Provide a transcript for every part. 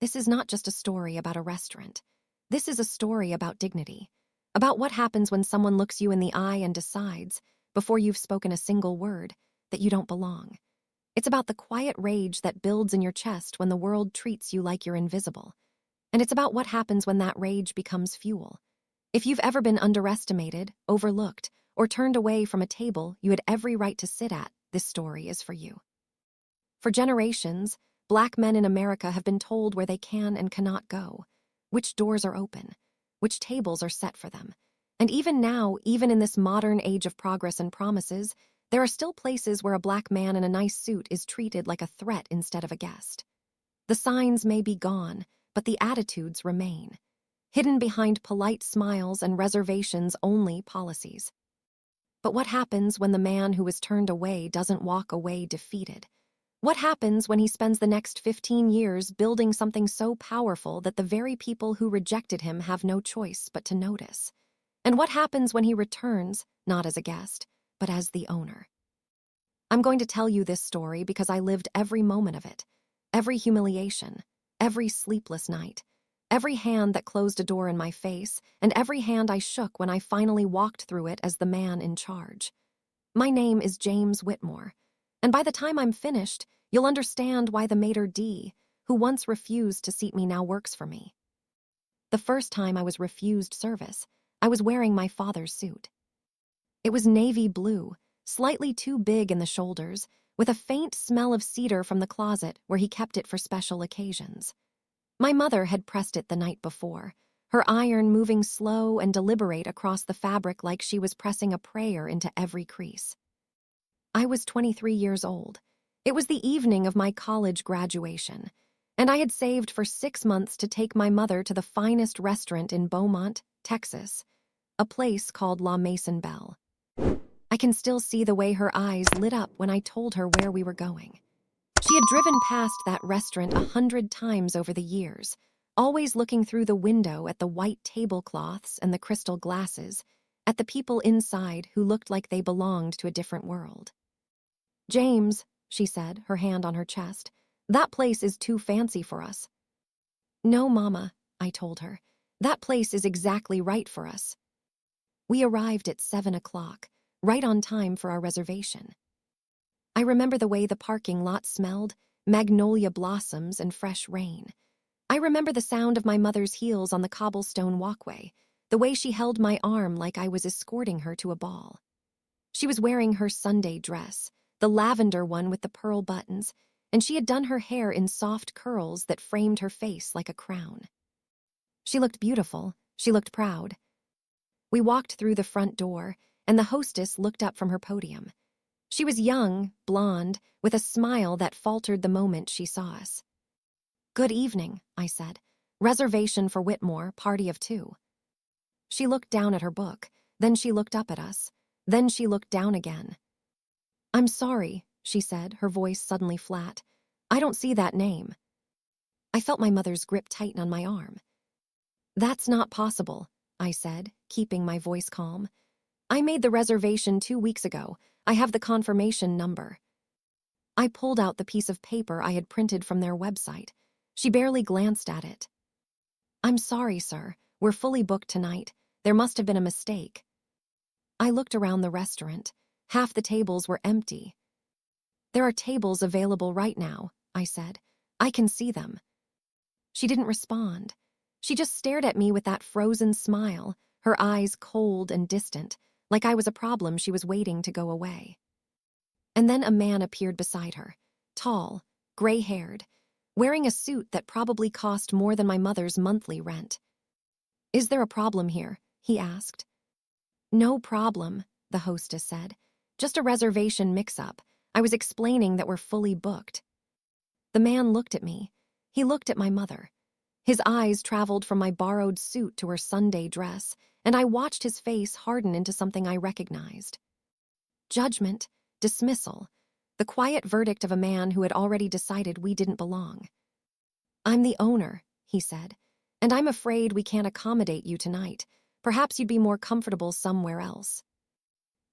This is not just a story about a restaurant. This is a story about dignity, about what happens when someone looks you in the eye and decides, before you've spoken a single word, that you don't belong. It's about the quiet rage that builds in your chest when the world treats you like you're invisible. And it's about what happens when that rage becomes fuel. If you've ever been underestimated, overlooked, or turned away from a table you had every right to sit at, this story is for you. For generations, Black men in America have been told where they can and cannot go, which doors are open, which tables are set for them. And even now, even in this modern age of progress and promises, there are still places where a Black man in a nice suit is treated like a threat instead of a guest. The signs may be gone, but the attitudes remain, hidden behind polite smiles and reservations-only policies. But what happens when the man who was turned away doesn't walk away defeated? What happens when he spends the next 15 years building something so powerful that the very people who rejected him have no choice but to notice? And what happens when he returns, not as a guest, but as the owner? I'm going to tell you this story because I lived every moment of it, every humiliation, every sleepless night, every hand that closed a door in my face, and every hand I shook when I finally walked through it as the man in charge. My name is James Whitmore, and by the time I'm finished, you'll understand why the maitre d', who once refused to seat me, now works for me. The first time I was refused service, I was wearing my father's suit. It was navy blue, slightly too big in the shoulders, with a faint smell of cedar from the closet where he kept it for special occasions. My mother had pressed it the night before, her iron moving slow and deliberate across the fabric like she was pressing a prayer into every crease. I was 23 years old. It was the evening of my college graduation, and I had saved for 6 months to take my mother to the finest restaurant in Beaumont, Texas, a place called La Maison Belle. I can still see the way her eyes lit up when I told her where we were going. She had driven past that restaurant 100 times over the years, always looking through the window at the white tablecloths and the crystal glasses, at the people inside who looked like they belonged to a different world. "James," she said, her hand on her chest, "that place is too fancy for us." "No, Mama," I told her. "That place is exactly right for us." We arrived at 7 o'clock, right on time for our reservation. I remember the way the parking lot smelled, magnolia blossoms and fresh rain. I remember the sound of my mother's heels on the cobblestone walkway, the way she held my arm like I was escorting her to a ball. She was wearing her Sunday dress, the lavender one with the pearl buttons, and she had done her hair in soft curls that framed her face like a crown. She looked beautiful, she looked proud. We walked through the front door, and the hostess looked up from her podium. She was young, blonde, with a smile that faltered the moment she saw us. "Good evening," I said. "Reservation for Whitmore, party of 2. She looked down at her book, then she looked up at us, then she looked down again. "I'm sorry," she said, her voice suddenly flat. "I don't see that name." I felt my mother's grip tighten on my arm. "That's not possible," I said, keeping my voice calm. "I made the reservation 2 weeks ago. I have the confirmation number." I pulled out the piece of paper I had printed from their website. She barely glanced at it. "I'm sorry, sir. We're fully booked tonight. There must have been a mistake." I looked around the restaurant. Half the tables were empty. "There are tables available right now," I said. "I can see them." She didn't respond. She just stared at me with that frozen smile, her eyes cold and distant, like I was a problem she was waiting to go away. And then a man appeared beside her, tall, gray-haired, wearing a suit that probably cost more than my mother's monthly rent. "Is there a problem here?" he asked. "No problem," the hostess said. "Just a reservation mix-up. I was explaining that we're fully booked." The man looked at me. He looked at my mother. His eyes traveled from my borrowed suit to her Sunday dress, and I watched his face harden into something I recognized. Judgment, dismissal, the quiet verdict of a man who had already decided we didn't belong. "I'm the owner," he said, "and I'm afraid we can't accommodate you tonight. Perhaps you'd be more comfortable somewhere else."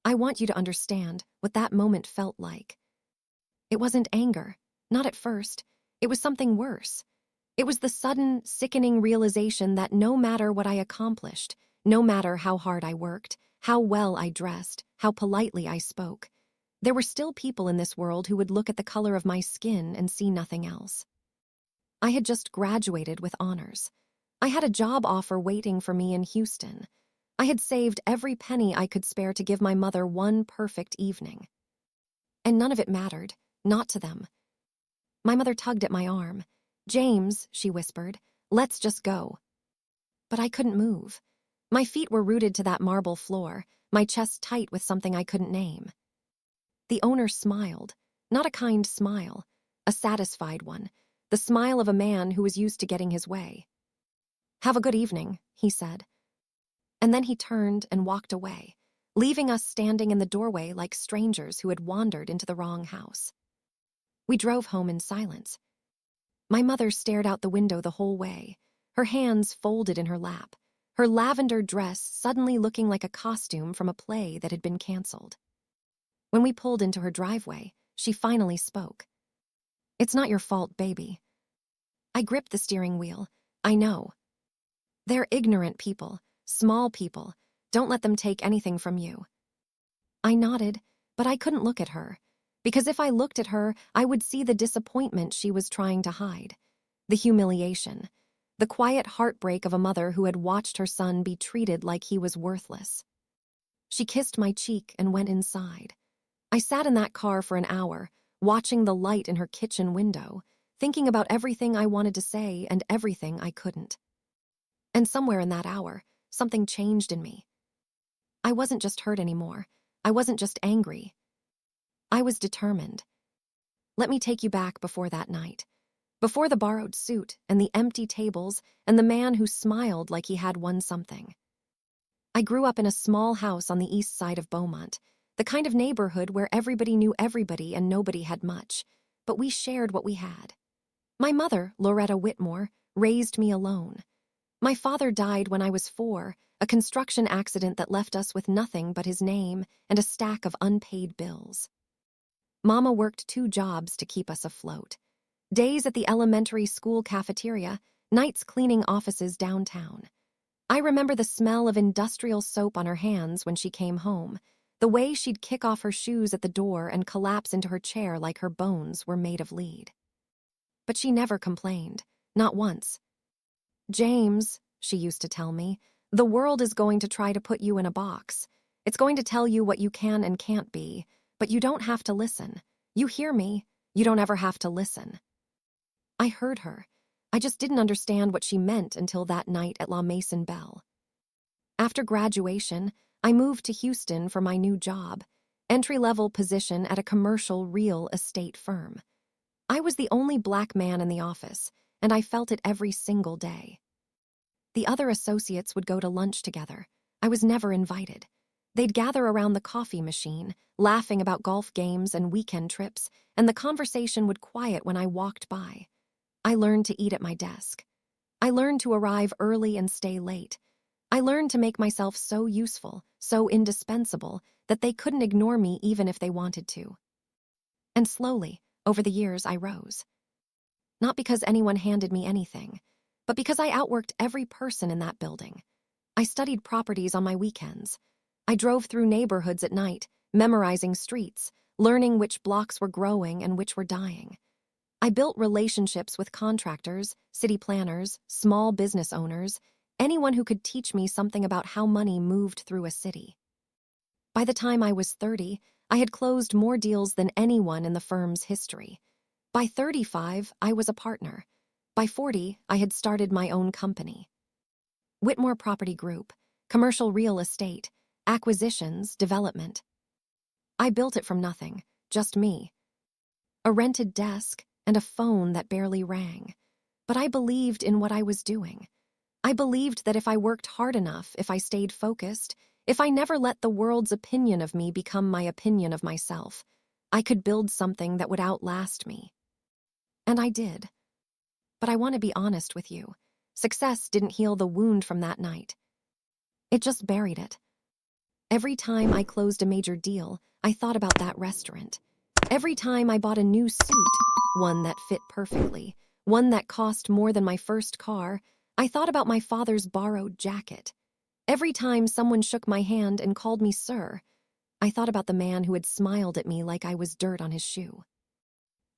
I want you to understand what that moment felt like. It wasn't anger, not at first. It was something worse. It was the sudden, sickening realization that no matter what I accomplished, no matter how hard I worked, how well I dressed, how politely I spoke, there were still people in this world who would look at the color of my skin and see nothing else. I had just graduated with honors. I had a job offer waiting for me in Houston. I had saved every penny I could spare to give my mother one perfect evening. And none of it mattered, not to them. My mother tugged at my arm. "James," she whispered, "let's just go." But I couldn't move. My feet were rooted to that marble floor, my chest tight with something I couldn't name. The owner smiled, not a kind smile, a satisfied one, the smile of a man who was used to getting his way. "Have a good evening," he said. And then he turned and walked away, leaving us standing in the doorway like strangers who had wandered into the wrong house. We drove home in silence. My mother stared out the window the whole way, her hands folded in her lap, her lavender dress suddenly looking like a costume from a play that had been canceled. When we pulled into her driveway, she finally spoke. "It's not your fault, baby." I gripped the steering wheel. "I know. They're ignorant people, small people. Don't let them take anything from you." I nodded, but I couldn't look at her, because if I looked at her, I would see the disappointment she was trying to hide, the humiliation, the quiet heartbreak of a mother who had watched her son be treated like he was worthless. She kissed my cheek and went inside. I sat in that car for an hour, watching the light in her kitchen window, thinking about everything I wanted to say and everything I couldn't. And somewhere in that hour, something changed in me. I wasn't just hurt anymore. I wasn't just angry. I was determined. Let me take you back before that night. Before the borrowed suit and the empty tables and the man who smiled like he had won something. I grew up in a small house on the east side of Beaumont, the kind of neighborhood where everybody knew everybody and nobody had much, but we shared what we had. My mother, Loretta Whitmore, raised me alone. My father died when I was 4, a construction accident that left us with nothing but his name and a stack of unpaid bills. Mama worked 2 jobs to keep us afloat. Days at the elementary school cafeteria, nights cleaning offices downtown. I remember the smell of industrial soap on her hands when she came home, the way she'd kick off her shoes at the door and collapse into her chair like her bones were made of lead. But she never complained, not once. "James," she used to tell me, "the world is going to try to put you in a box. It's going to tell you what you can and can't be, but you don't have to listen. You hear me? You don't ever have to listen." I heard her. I just didn't understand what she meant until that night at La Maison Belle. After graduation, I moved to Houston for my new job, entry-level position at a commercial real estate firm. I was the only black man in the office, and I felt it every single day. The other associates would go to lunch together. I was never invited. They'd gather around the coffee machine, laughing about golf games and weekend trips, and the conversation would quiet when I walked by. I learned to eat at my desk. I learned to arrive early and stay late. I learned to make myself so useful, so indispensable, that they couldn't ignore me even if they wanted to. And slowly, over the years, I rose. Not because anyone handed me anything, but because I outworked every person in that building. I studied properties on my weekends. I drove through neighborhoods at night, memorizing streets, learning which blocks were growing and which were dying. I built relationships with contractors, city planners, small business owners, anyone who could teach me something about how money moved through a city. By the time I was 30, I had closed more deals than anyone in the firm's history. By 35, I was a partner. By 40, I had started my own company. Whitmore Property Group, commercial real estate, acquisitions, development. I built it from nothing, just me. A rented desk and a phone that barely rang. But I believed in what I was doing. I believed that if I worked hard enough, if I stayed focused, if I never let the world's opinion of me become my opinion of myself, I could build something that would outlast me. And I did. But I want to be honest with you. Success didn't heal the wound from that night. It just buried it. Every time I closed a major deal, I thought about that restaurant. Every time I bought a new suit, one that fit perfectly, one that cost more than my first car, I thought about my father's borrowed jacket. Every time someone shook my hand and called me sir, I thought about the man who had smiled at me like I was dirt on his shoe.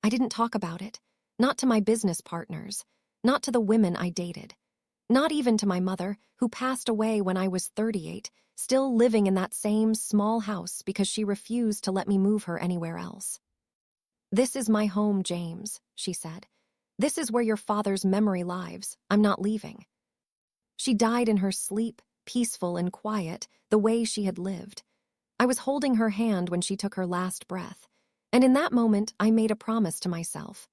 I didn't talk about it, not to my business partners, not to the women I dated, not even to my mother, who passed away when I was 38, still living in that same small house because she refused to let me move her anywhere else. "This is my home, James," she said. "This is where your father's memory lives. I'm not leaving." She died in her sleep, peaceful and quiet, the way she had lived. I was holding her hand when she took her last breath, and in that moment I made a promise to myself.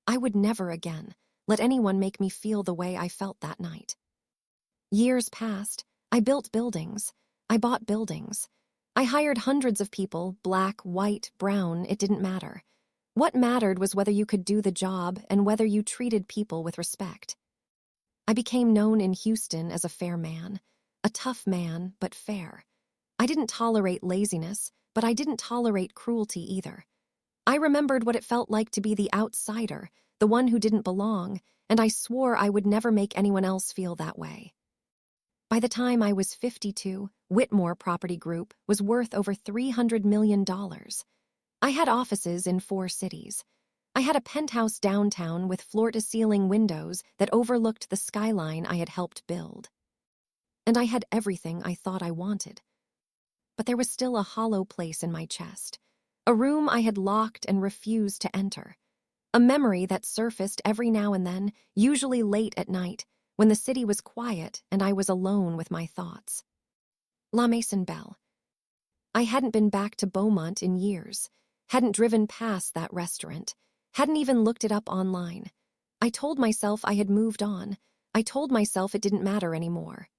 I would never again let anyone make me feel the way I felt that night. Years passed. I built buildings. I bought buildings. I hired hundreds of people, black, white, brown, it didn't matter. What mattered was whether you could do the job and whether you treated people with respect. I became known in Houston as a fair man, a tough man, but fair. I didn't tolerate laziness, but I didn't tolerate cruelty either. I remembered what it felt like to be the outsider, the one who didn't belong, and I swore I would never make anyone else feel that way. By the time I was 52, Whitmore Property Group was worth over $300 million. I had offices in 4 cities. I had a penthouse downtown with floor-to-ceiling windows that overlooked the skyline I had helped build. And I had everything I thought I wanted. But there was still a hollow place in my chest, a room I had locked and refused to enter, a memory that surfaced every now and then, usually late at night, when the city was quiet and I was alone with my thoughts. La Maison Belle. I hadn't been back to Beaumont in years, hadn't driven past that restaurant, hadn't even looked it up online. I told myself I had moved on. I told myself it didn't matter anymore.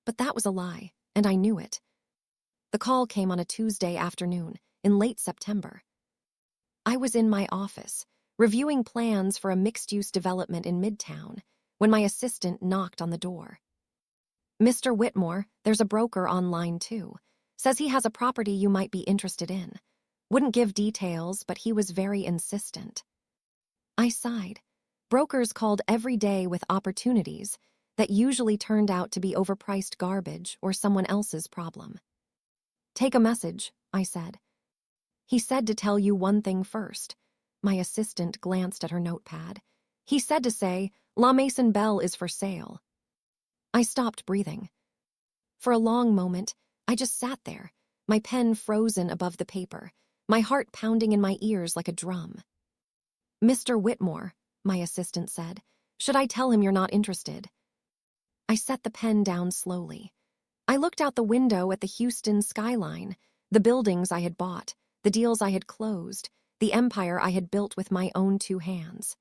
But that was a lie, and I knew it. The call came on a Tuesday afternoon, in late September. I was in my office, reviewing plans for a mixed-use development in Midtown, when my assistant knocked on the door. "Mr. Whitmore, there's a broker on line 2. Says he has a property you might be interested in. Wouldn't give details, but he was very insistent." I sighed. Brokers called every day with opportunities that usually turned out to be overpriced garbage or someone else's problem. "Take a message," I said. "He said to tell you one thing first." My assistant glanced at her notepad. "He said to say, La Maison Belle is for sale." I stopped breathing. For a long moment, I just sat there, my pen frozen above the paper, my heart pounding in my ears like a drum. "Mr. Whitmore," my assistant said, "should I tell him you're not interested?" I set the pen down slowly. I looked out the window at the Houston skyline, the buildings I had bought, the deals I had closed, the empire I had built with my own 2 hands.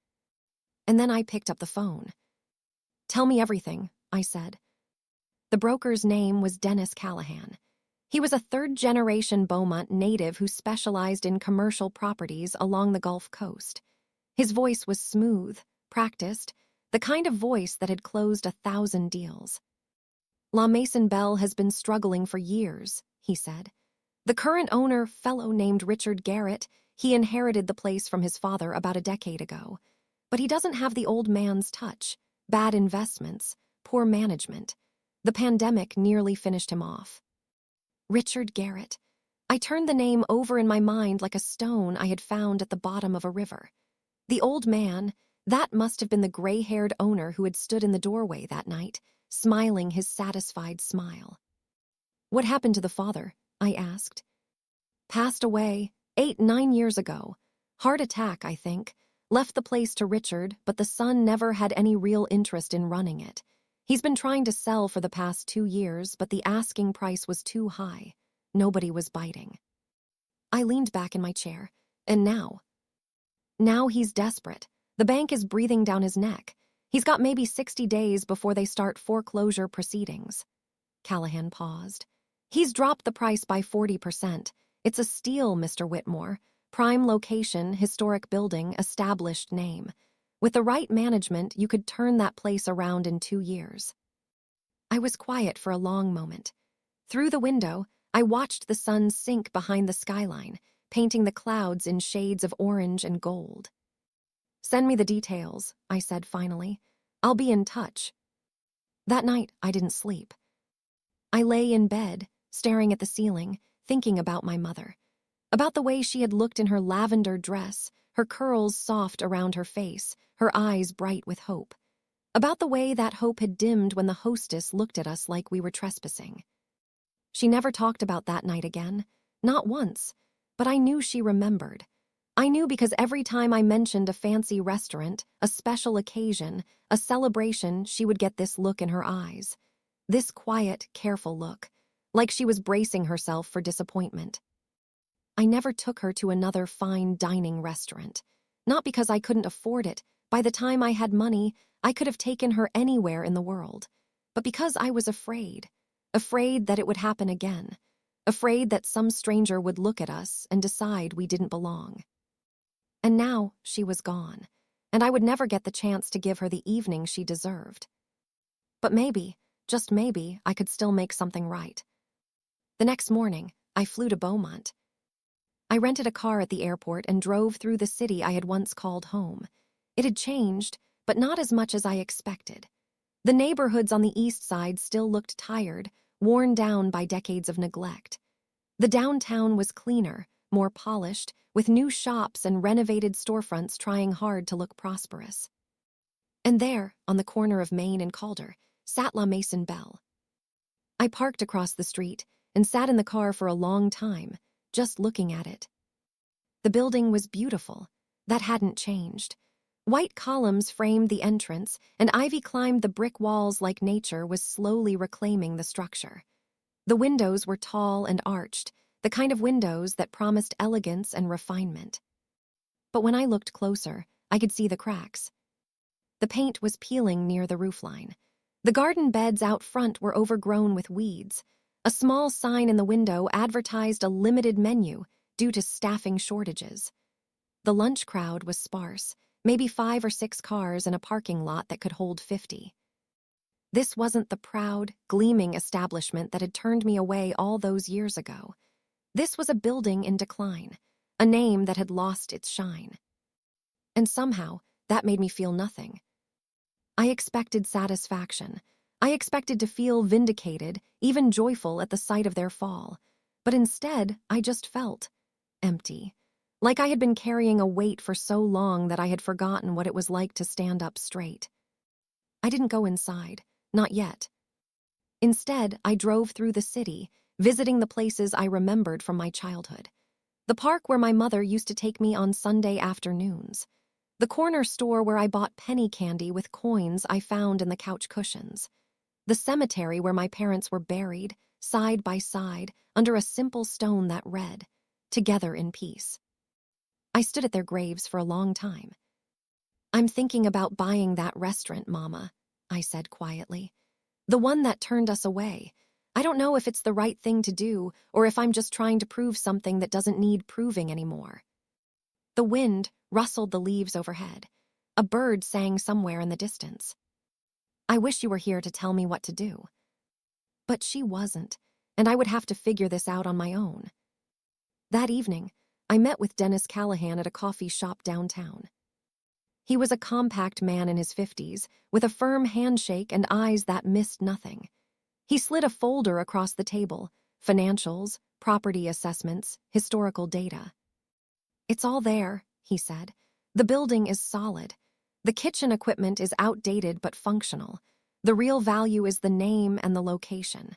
And then I picked up the phone. "Tell me everything," I said. The broker's name was Dennis Callahan. He was a 3rd-generation Beaumont native who specialized in commercial properties along the Gulf Coast. His voice was smooth, practiced, the kind of voice that had closed 1,000 deals. "La Maison Belle has been struggling for years," he said. "The current owner, fellow named Richard Garrett, he inherited the place from his father about a decade ago. But he doesn't have the old man's touch, bad investments, poor management. The pandemic nearly finished him off." Richard Garrett. I turned the name over in my mind like a stone I had found at the bottom of a river. The old man, that must have been the gray-haired owner who had stood in the doorway that night, smiling his satisfied smile. "What happened to the father?" I asked. "Passed away 8-9 years ago. Heart attack, I think. Left the place to Richard, but the son never had any real interest in running it. He's been trying to sell for the past 2 years, but the asking price was too high. Nobody was biting." I leaned back in my chair. "And now?" "Now he's desperate. The bank is breathing down his neck. He's got maybe 60 days before they start foreclosure proceedings." Callahan paused. "He's dropped the price by 40%. It's a steal, Mr. Whitmore. Prime location, historic building, established name. With the right management, you could turn that place around in 2 years." I was quiet for a long moment. Through the window, I watched the sun sink behind the skyline, painting the clouds in shades of orange and gold. Send me the details, I said finally. I'll be in touch. That night, I didn't sleep. I lay in bed, staring at the ceiling, thinking about my mother. About the way she had looked in her lavender dress, her curls soft around her face, her eyes bright with hope. About the way that hope had dimmed when the hostess looked at us like we were trespassing. She never talked about that night again, not once, but I knew she remembered. I knew because every time I mentioned a fancy restaurant, a special occasion, a celebration, she would get this look in her eyes. This quiet, careful look, like she was bracing herself for disappointment. I never took her to another fine dining restaurant. Not because I couldn't afford it. By the time I had money, I could have taken her anywhere in the world. But because I was afraid. Afraid that it would happen again. Afraid that some stranger would look at us and decide we didn't belong. And now she was gone, and I would never get the chance to give her the evening she deserved. But maybe, just maybe, I could still make something right. The next morning, I flew to Beaumont. I rented a car at the airport and drove through the city I had once called home. It had changed, but not as much as I expected. The neighborhoods on the east side still looked tired, worn down by decades of neglect. The downtown was cleaner, more polished, with new shops and renovated storefronts trying hard to look prosperous. And there, on the corner of Main and Calder, sat La Maison Belle. I parked across the street and sat in the car for a long time, just looking at it. The building was beautiful. That hadn't changed. White columns framed the entrance, and ivy climbed the brick walls like nature was slowly reclaiming the structure. The windows were tall and arched, the kind of windows that promised elegance and refinement. But when I looked closer, I could see the cracks. The paint was peeling near the roofline. The garden beds out front were overgrown with weeds. A small sign in the window advertised a limited menu due to staffing shortages. The lunch crowd was sparse, maybe 5 or 6 cars in a parking lot that could hold 50. This wasn't the proud, gleaming establishment that had turned me away all those years ago. This was a building in decline, a name that had lost its shine. And somehow, that made me feel nothing. I expected satisfaction. I expected to feel vindicated, even joyful at the sight of their fall. But instead, I just felt empty. Like I had been carrying a weight for so long that I had forgotten what it was like to stand up straight. I didn't go inside, not yet. Instead, I drove through the city, visiting the places I remembered from my childhood. The park where my mother used to take me on Sunday afternoons. The corner store where I bought penny candy with coins I found in the couch cushions. The cemetery where my parents were buried, side by side, under a simple stone that read, "Together in peace." I stood at their graves for a long time. "I'm thinking about buying that restaurant, Mama," I said quietly. "The one that turned us away. I don't know if it's the right thing to do or if I'm just trying to prove something that doesn't need proving anymore." The wind rustled the leaves overhead. A bird sang somewhere in the distance. "I wish you were here to tell me what to do." But she wasn't, and I would have to figure this out on my own. That evening, I met with Dennis Callahan at a coffee shop downtown. He was a compact man in his 50s, with a firm handshake and eyes that missed nothing. He slid a folder across the table, financials, property assessments, historical data. "It's all there," he said. "The building is solid. The kitchen equipment is outdated but functional. The real value is the name and the location.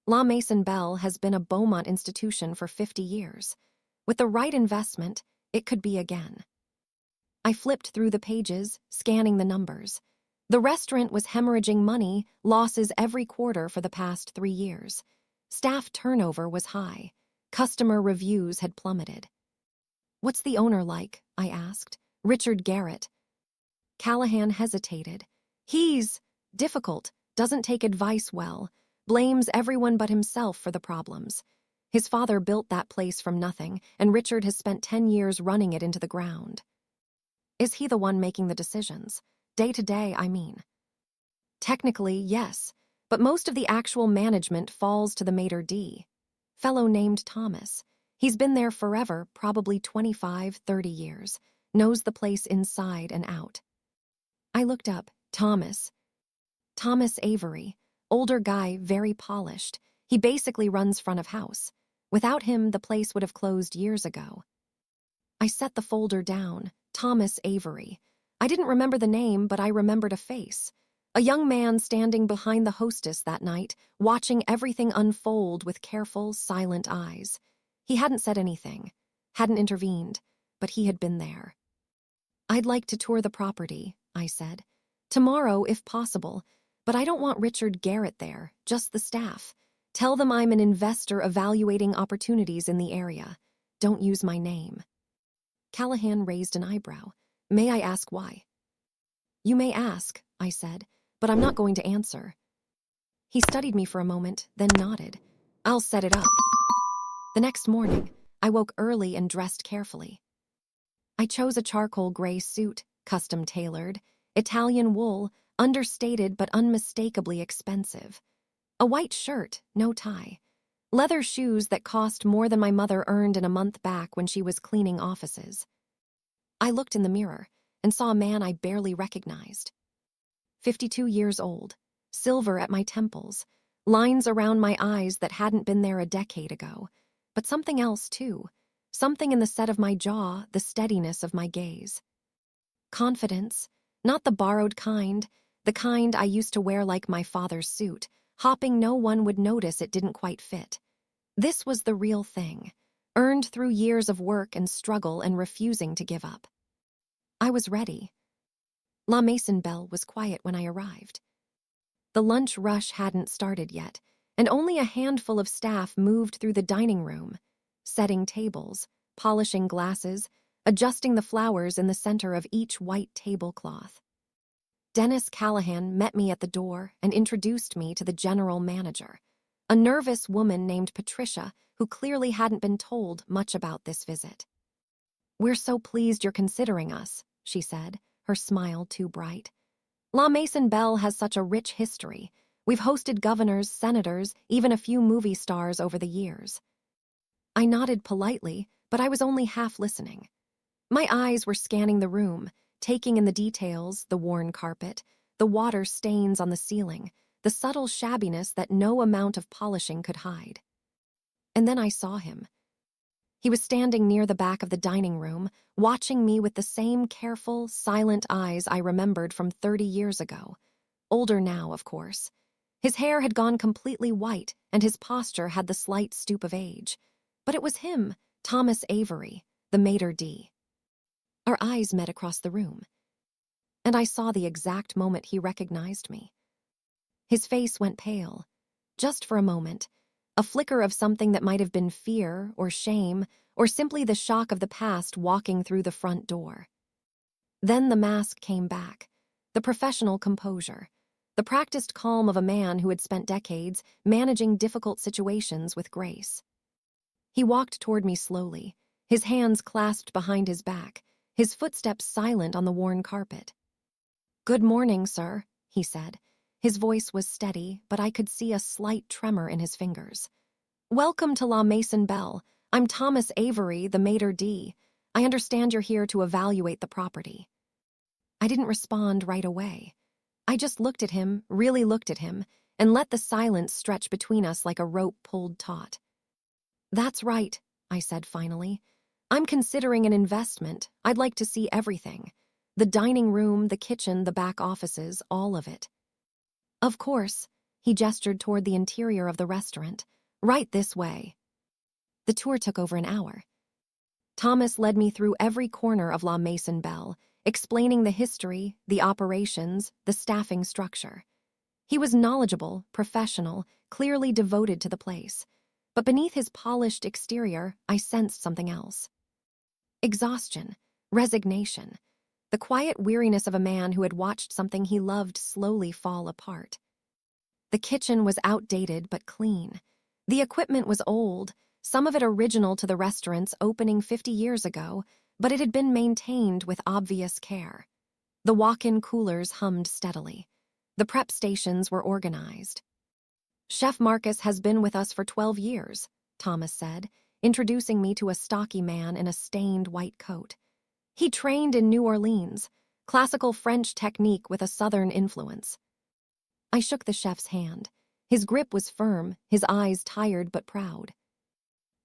La Maison Belle has been a Beaumont institution for 50 years. With the right investment, it could be again." I flipped through the pages, scanning the numbers. The restaurant was hemorrhaging money, losses every quarter for the past 3 years. Staff turnover was high. Customer reviews had plummeted. "What's the owner like?" I asked. "Richard Garrett." Callahan hesitated. "He's difficult, doesn't take advice well, blames everyone but himself for the problems. His father built that place from nothing, and Richard has spent 10 years running it into the ground." "Is he the one making the decisions? Day to day, I mean." "Technically, yes, but most of the actual management falls to the maitre d'. Fellow named Thomas. He's been there forever, probably 25, 30 years. knows the place inside and out. I looked up. Thomas. Thomas Avery. Older guy, very polished. He basically runs front of house. Without him, the place would have closed years ago. I set the folder down. Thomas Avery. I didn't remember the name, but I remembered a face. A young man standing behind the hostess that night, watching everything unfold with careful, silent eyes. He hadn't said anything, hadn't intervened, but he had been there. "I'd like to tour the property," I said. "Tomorrow, if possible, but I don't want Richard Garrett there, just the staff. Tell them I'm an investor evaluating opportunities in the area. Don't use my name." Callahan raised an eyebrow. "May I ask why?" "You may ask," I said, "but I'm not going to answer." He studied me for a moment, then nodded. "I'll set it up." The next morning, I woke early and dressed carefully. I chose a charcoal gray suit, custom tailored, Italian wool, understated but unmistakably expensive. A white shirt, no tie. Leather shoes that cost more than my mother earned in a month back when she was cleaning offices. I looked in the mirror and saw a man I barely recognized. 52 years old, silver at my temples, lines around my eyes that hadn't been there a decade ago, but something else too. Something in the set of my jaw, the steadiness of my gaze. Confidence, not the borrowed kind, the kind I used to wear like my father's suit, hopping no one would notice it didn't quite fit. This was the real thing, earned through years of work and struggle and refusing to give up. I was ready. La Mason Belle was quiet when I arrived. The lunch rush hadn't started yet, and only a handful of staff moved through the dining room, setting tables, polishing glasses, adjusting the flowers in the center of each white tablecloth. Dennis Callahan met me at the door and introduced me to the general manager, a nervous woman named Patricia who clearly hadn't been told much about this visit. "We're so pleased you're considering us," she said, her smile too bright. "La Mason Belle has such a rich history. We've hosted governors, senators, even a few movie stars over the years." I nodded politely, but I was only half listening. My eyes were scanning the room, taking in the details, the worn carpet, the water stains on the ceiling, the subtle shabbiness that no amount of polishing could hide. And then I saw him. He was standing near the back of the dining room, watching me with the same careful, silent eyes I remembered from 30 years ago. Older now, of course. His hair had gone completely white, and his posture had the slight stoop of age. But it was him, Thomas Avery, the maitre d'. Our eyes met across the room, and I saw the exact moment he recognized me. His face went pale, just for a moment, a flicker of something that might have been fear or shame or simply the shock of the past walking through the front door. Then the mask came back, the professional composure, the practiced calm of a man who had spent decades managing difficult situations with grace. He walked toward me slowly, his hands clasped behind his back, his footsteps silent on the worn carpet. "Good morning, sir," he said. His voice was steady, but I could see a slight tremor in his fingers. "Welcome to La Mason Belle. I'm Thomas Avery, the maitre d'. I understand you're here to evaluate the property." I didn't respond right away. I just looked at him, really looked at him, and let the silence stretch between us like a rope pulled taut. "That's right," I said finally. "I'm considering an investment. I'd like to see everything. The dining room, the kitchen, the back offices, all of it." "Of course," he gestured toward the interior of the restaurant. "Right this way." The tour took over an hour. Thomas led me through every corner of La Mason Belle, explaining the history, the operations, the staffing structure. He was knowledgeable, professional, clearly devoted to the place. But beneath his polished exterior, I sensed something else. Exhaustion, resignation, the quiet weariness of a man who had watched something he loved slowly fall apart. The kitchen was outdated but clean. The equipment was old, some of it original to the restaurant's opening 50 years ago, but it had been maintained with obvious care. The walk-in coolers hummed steadily. The prep stations were organized. "Chef Marcus has been with us for 12 years, Thomas said, introducing me to a stocky man in a stained white coat. He trained in New Orleans, classical French technique with a Southern influence. I shook the chef's hand. His grip was firm, his eyes tired but proud.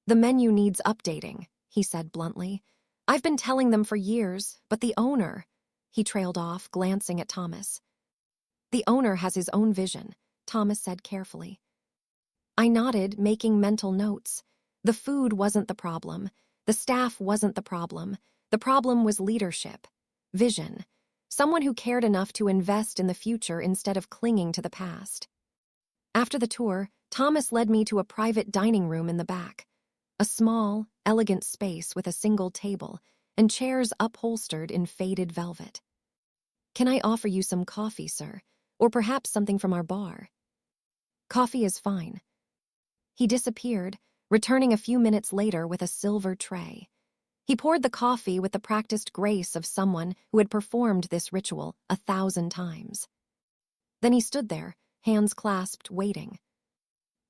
The menu needs updating, he said bluntly. I've been telling them for years, but the owner, he trailed off, glancing at Thomas. The owner has his own vision, Thomas said carefully. I nodded, making mental notes. The food wasn't the problem. The staff wasn't the problem. The problem was leadership, vision, someone who cared enough to invest in the future instead of clinging to the past. After the tour, Thomas led me to a private dining room in the back, a small, elegant space with a single table and chairs upholstered in faded velvet. Can I offer you some coffee, sir? Or perhaps something from our bar? Coffee is fine. He disappeared, returning a few minutes later with a silver tray. He poured the coffee with the practiced grace of someone who had performed this ritual 1,000 times. Then he stood there, hands clasped, waiting.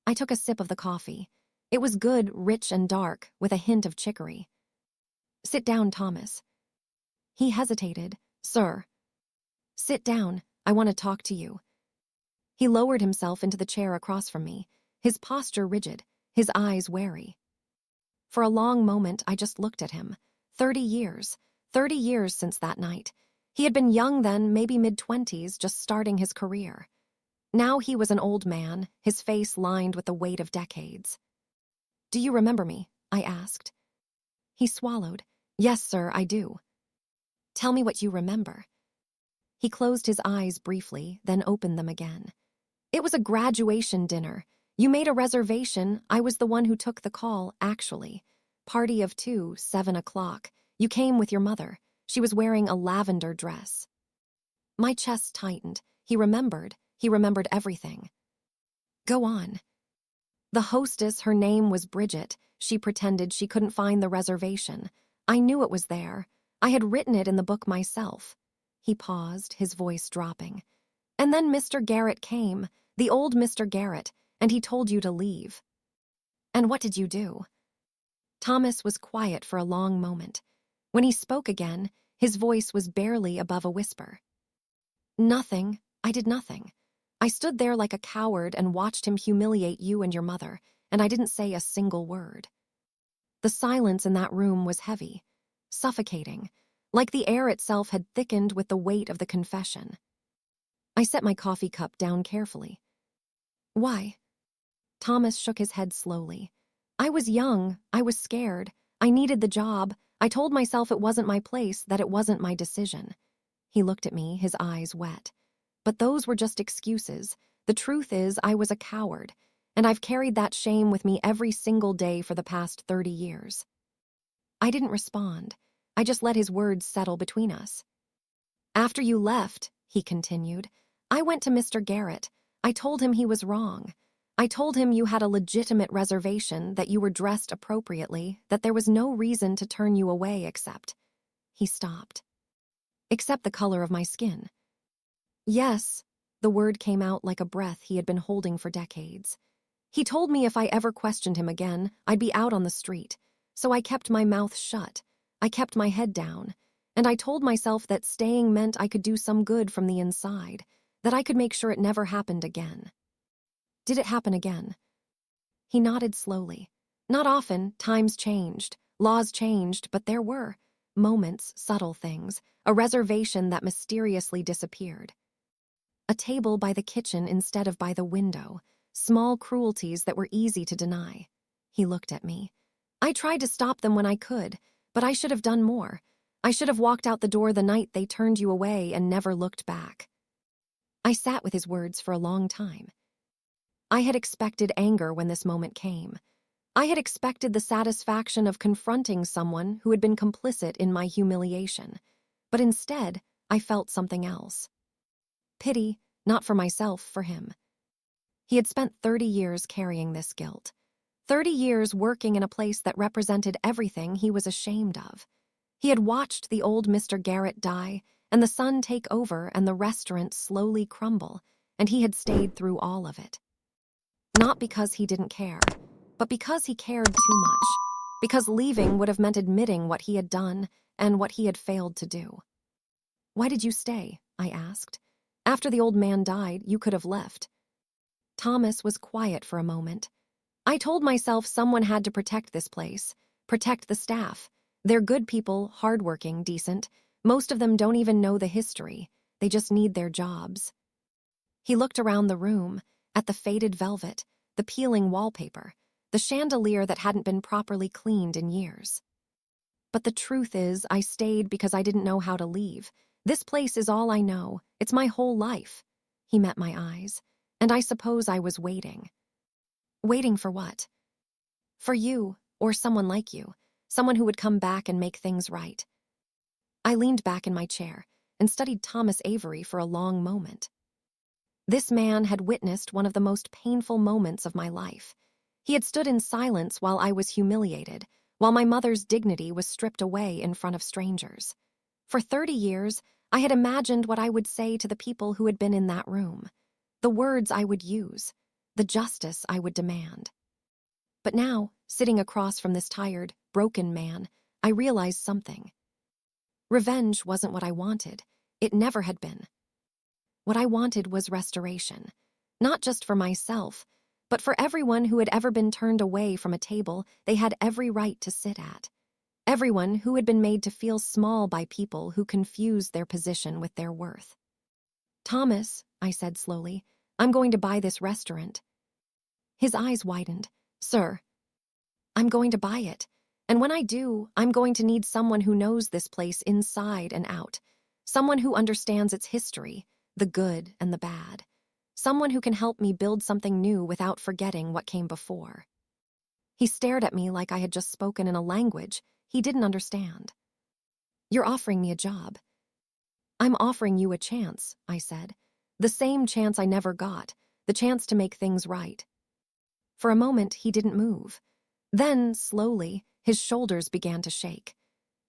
I took a sip of the coffee. It was good, rich and dark, with a hint of chicory. Sit down, Thomas. He hesitated. Sir. Sit down, I want to talk to you. He lowered himself into the chair across from me, his posture rigid, his eyes wary. For a long moment, I just looked at him. 30 years since that night. He had been young then, maybe mid-20s, just starting his career. Now he was an old man, his face lined with the weight of decades. Do you remember me? I asked. He swallowed. Yes, sir, I do. Tell me what you remember. He closed his eyes briefly, then opened them again. It was a graduation dinner. You made a reservation. I was the one who took the call, actually. Party of 2, 7 o'clock. You came with your mother. She was wearing a lavender dress. My chest tightened. He remembered everything. Go on. The hostess, her name was Bridget. She pretended she couldn't find the reservation. I knew it was there. I had written it in the book myself. He paused, his voice dropping. And then Mr. Garrett came, the old Mr. Garrett, and he told you to leave. And what did you do? Thomas was quiet for a long moment. When he spoke again, his voice was barely above a whisper. Nothing. I did nothing. I stood there like a coward and watched him humiliate you and your mother, and I didn't say a single word. The silence in that room was heavy, suffocating, like the air itself had thickened with the weight of the confession. I set my coffee cup down carefully. Why? Thomas shook his head slowly. I was young, I was scared, I needed the job, I told myself it wasn't my place, that it wasn't my decision. He looked at me, his eyes wet. But those were just excuses. The truth is, I was a coward, and I've carried that shame with me every single day for the past 30 years. I didn't respond. I just let his words settle between us. After you left, he continued, I went to Mr. Garrett. I told him he was wrong. I told him you had a legitimate reservation, that you were dressed appropriately, that there was no reason to turn you away except... He stopped. Except the color of my skin. Yes, the word came out like a breath he had been holding for decades. He told me if I ever questioned him again, I'd be out on the street. So I kept my mouth shut. I kept my head down. And I told myself that staying meant I could do some good from the inside, that I could make sure it never happened again. Did it happen again? He nodded slowly. Not often, times changed, laws changed, but there were moments, subtle things, a reservation that mysteriously disappeared. A table by the kitchen instead of by the window, small cruelties that were easy to deny. He looked at me. I tried to stop them when I could, but I should have done more. I should have walked out the door the night they turned you away and never looked back. I sat with his words for a long time. I had expected anger when this moment came. I had expected the satisfaction of confronting someone who had been complicit in my humiliation. But instead, I felt something else. Pity, not for myself, for him. He had spent 30 years carrying this guilt. 30 years working in a place that represented everything he was ashamed of. He had watched the old Mr. Garrett die, and the son take over and the restaurant slowly crumble, and he had stayed through all of it. Not because he didn't care, but because he cared too much. Because leaving would have meant admitting what he had done, and what he had failed to do. "Why did you stay?" I asked. "After the old man died, you could have left." Thomas was quiet for a moment. "I told myself someone had to protect this place, protect the staff. They're good people, hardworking, decent. Most of them don't even know the history. They just need their jobs." He looked around the room, at the faded velvet, the peeling wallpaper, the chandelier that hadn't been properly cleaned in years. "But the truth is, I stayed because I didn't know how to leave. This place is all I know. It's my whole life." He met my eyes, and I suppose I was waiting. Waiting for what? For you, or someone like you, someone who would come back and make things right. I leaned back in my chair and studied Thomas Avery for a long moment. This man had witnessed one of the most painful moments of my life. He had stood in silence while I was humiliated, while my mother's dignity was stripped away in front of strangers. For 30 years, I had imagined what I would say to the people who had been in that room, the words I would use, the justice I would demand. But now, sitting across from this tired, broken man, I realized something. Revenge wasn't what I wanted. It never had been. What I wanted was restoration, not just for myself, but for everyone who had ever been turned away from a table they had every right to sit at. Everyone who had been made to feel small by people who confused their position with their worth. "Thomas," I said slowly, "I'm going to buy this restaurant." His eyes widened. "Sir, I'm going to buy it. And when I do, I'm going to need someone who knows this place inside and out. Someone who understands its history, the good and the bad. Someone who can help me build something new without forgetting what came before." He stared at me like I had just spoken in a language he didn't understand. "You're offering me a job." "I'm offering you a chance," I said. "The same chance I never got, the chance to make things right." For a moment, he didn't move. Then, slowly, his shoulders began to shake.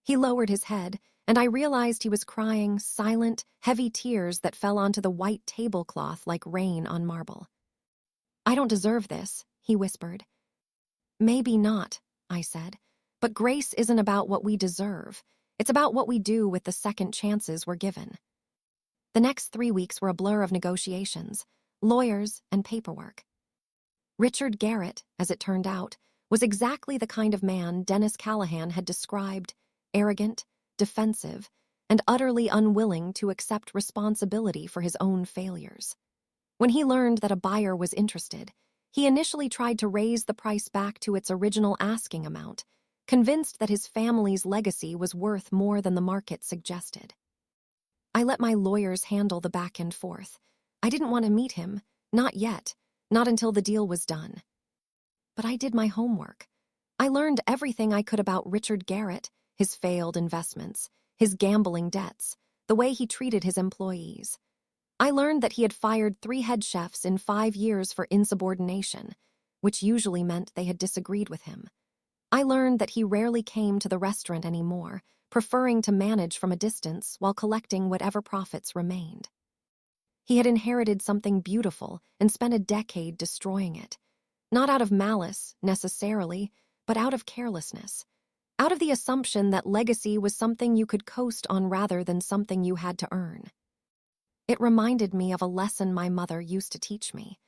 He lowered his head, and I realized he was crying silent, heavy tears that fell onto the white tablecloth like rain on marble. "I don't deserve this," he whispered. "Maybe not," I said, "but grace isn't about what we deserve. It's about what we do with the second chances we're given." The next 3 weeks were a blur of negotiations, lawyers, and paperwork. Richard Garrett, as it turned out, was exactly the kind of man Dennis Callahan had described: arrogant, defensive, and utterly unwilling to accept responsibility for his own failures. When he learned that a buyer was interested, he initially tried to raise the price back to its original asking amount, convinced that his family's legacy was worth more than the market suggested. I let my lawyers handle the back and forth. I didn't want to meet him, not yet, not until the deal was done. But I did my homework. I learned everything I could about Richard Garrett, his failed investments, his gambling debts, the way he treated his employees. I learned that he had fired 3 head chefs in 5 years for insubordination, which usually meant they had disagreed with him. I learned that he rarely came to the restaurant anymore, preferring to manage from a distance while collecting whatever profits remained. He had inherited something beautiful and spent a decade destroying it. Not out of malice, necessarily, but out of carelessness. Out of the assumption that legacy was something you could coast on rather than something you had to earn. It reminded me of a lesson my mother used to teach me.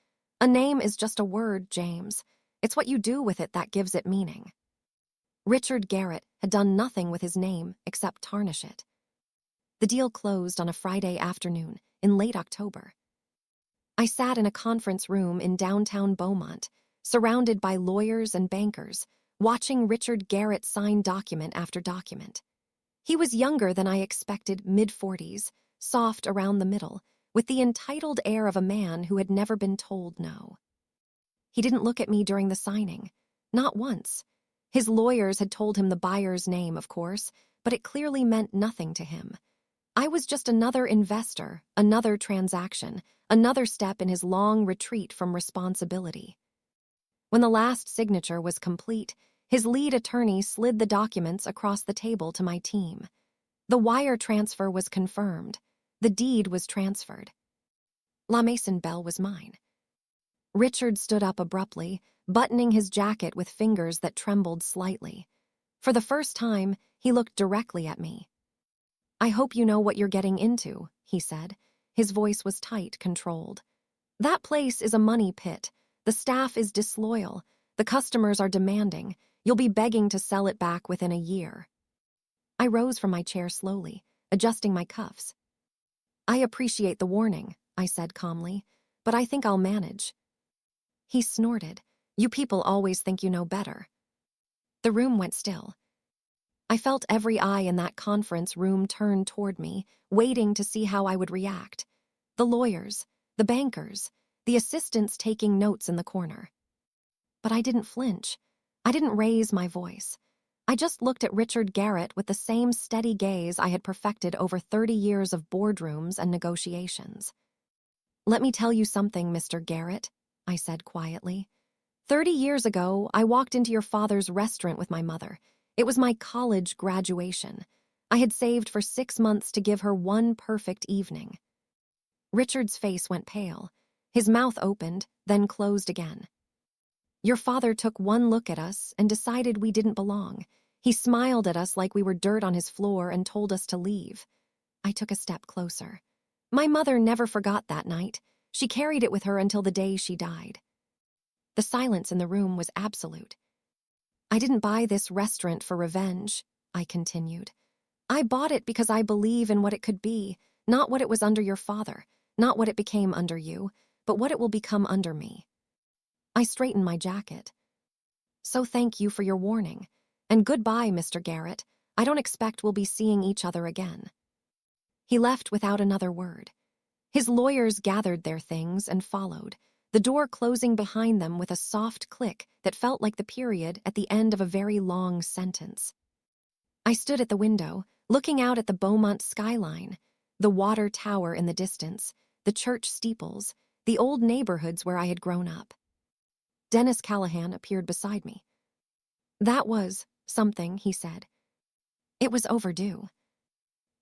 A name is just a word, James. It's what you do with it that gives it meaning. Richard Garrett had done nothing with his name except tarnish it. The deal closed on a Friday afternoon in late October. I sat in a conference room in downtown Beaumont, surrounded by lawyers and bankers, watching Richard Garrett sign document after document. He was younger than I expected, mid-40s, soft around the middle, with the entitled air of a man who had never been told no. He didn't look at me during the signing, not once. His lawyers had told him the buyer's name, of course, but it clearly meant nothing to him. I was just another investor, another transaction, another step in his long retreat from responsibility. When the last signature was complete, his lead attorney slid the documents across the table to my team. The wire transfer was confirmed. The deed was transferred. La Mason Belle was mine. Richard stood up abruptly, buttoning his jacket with fingers that trembled slightly. For the first time, He looked directly at me. "I hope you know what you're getting into," he said. His voice was tight, controlled. "That place is a money pit. The staff is disloyal. The customers are demanding. You'll be begging to sell it back within a year." I rose from my chair slowly, adjusting my cuffs. "I appreciate the warning," I said calmly, "but I think I'll manage." He snorted. "You people always think you know better." The room went still. I felt every eye in that conference room turn toward me, waiting to see how I would react. The lawyers, the bankers, the assistants taking notes in the corner. But I didn't flinch. I didn't raise my voice. I just looked at Richard Garrett with the same steady gaze I had perfected over 30 years of boardrooms and negotiations. "Let me tell you something, Mr. Garrett," I said quietly. 30 years ago, I walked into your father's restaurant with my mother. It was my college graduation. I had saved for 6 months to give her one perfect evening. Richard's face went pale. His mouth opened, then closed again. "Your father took one look at us and decided we didn't belong. He smiled at us like we were dirt on his floor and told us to leave." I took a step closer. My mother never forgot that night. She carried it with her until the day she died. The silence in the room was absolute. "I didn't buy this restaurant for revenge," I continued. "I bought it because I believe in what it could be, not what it was under your father, not what it became under you, but what it will become under me." I straightened my jacket. "So thank you for your warning. And goodbye, Mr. Garrett. I don't expect we'll be seeing each other again." He left without another word. His lawyers gathered their things and followed, the door closing behind them with a soft click that felt like the period at the end of a very long sentence. I stood at the window, looking out at the Beaumont skyline, the water tower in the distance, the church steeples, the old neighborhoods where I had grown up. Dennis Callahan appeared beside me. "That was something," he said. "It was overdue."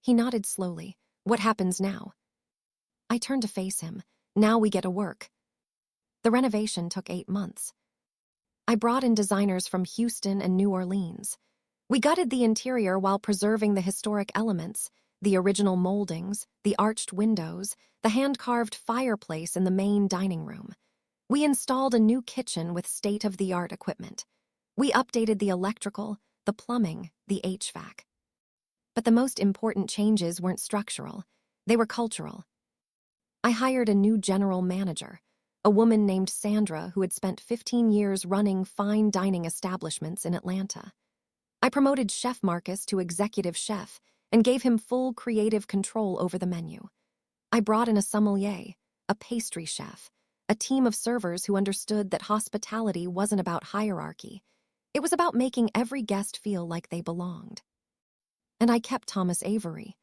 He nodded slowly. "What happens now?" I turned to face him. "Now we get to work." The renovation took 8 months. I brought in designers from Houston and New Orleans. We gutted the interior while preserving the historic elements, the original moldings, the arched windows, the hand-carved fireplace in the main dining room. We installed a new kitchen with state-of-the-art equipment. We updated the electrical, the plumbing, the HVAC. But the most important changes weren't structural. They were cultural. I hired a new general manager, a woman named Sandra who had spent 15 years running fine dining establishments in Atlanta. I promoted Chef Marcus to executive chef and gave him full creative control over the menu. I brought in a sommelier, a pastry chef, a team of servers who understood that hospitality wasn't about hierarchy. It was about making every guest feel like they belonged. And I kept Thomas Avery.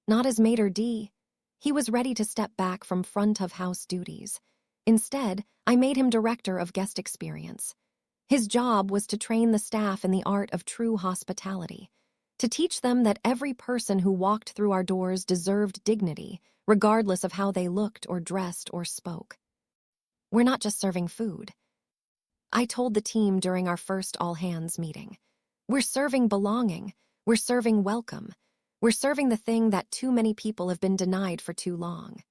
Not as maitre d'. He was ready to step back from front-of-house duties. Instead, I made him director of guest experience. His job was to train the staff in the art of true hospitality, to teach them that every person who walked through our doors deserved dignity, regardless of how they looked or dressed or spoke. "We're not just serving food," I told the team during our first all-hands meeting. "We're serving belonging. We're serving welcome. We're serving the thing that too many people have been denied for too long."